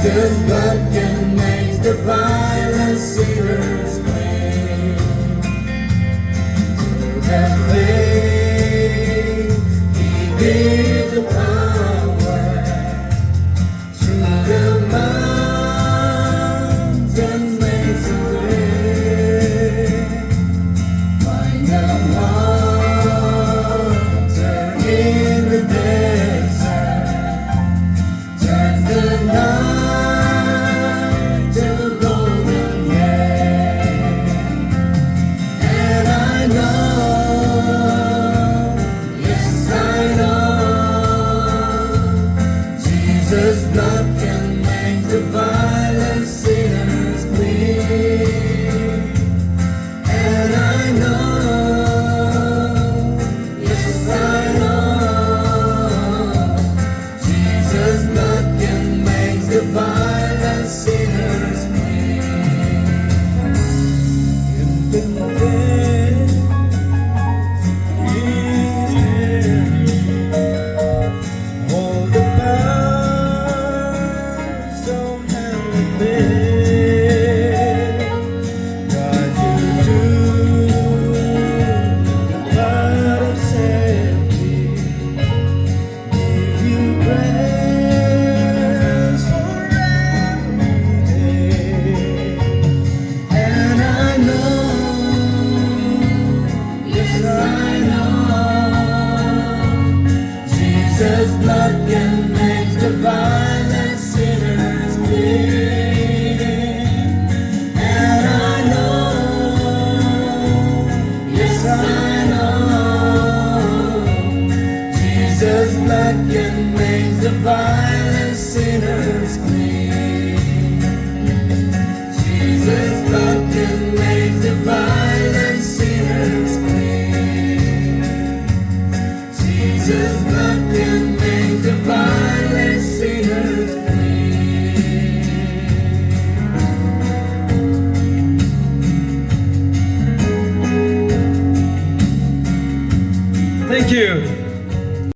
Jesus' blood can make the violent sinners clean. Through that faith, He gave the power. Through the mountains makes a way. Find the water in the desert. Turn the night to golden day. And I know, yes I know, Jesus' blood can make the violent sinners clean. And I know, yes I know, Jesus' blood can make the violent sinners clean. In the days all the powers don't have a bed. God, you do the blood of safety. Give you praise for every day. And I know, yes I know, Jesus' blood can make the violent sinners clean. And I know, yes I know, Jesus' blood can make the violent sinners clean.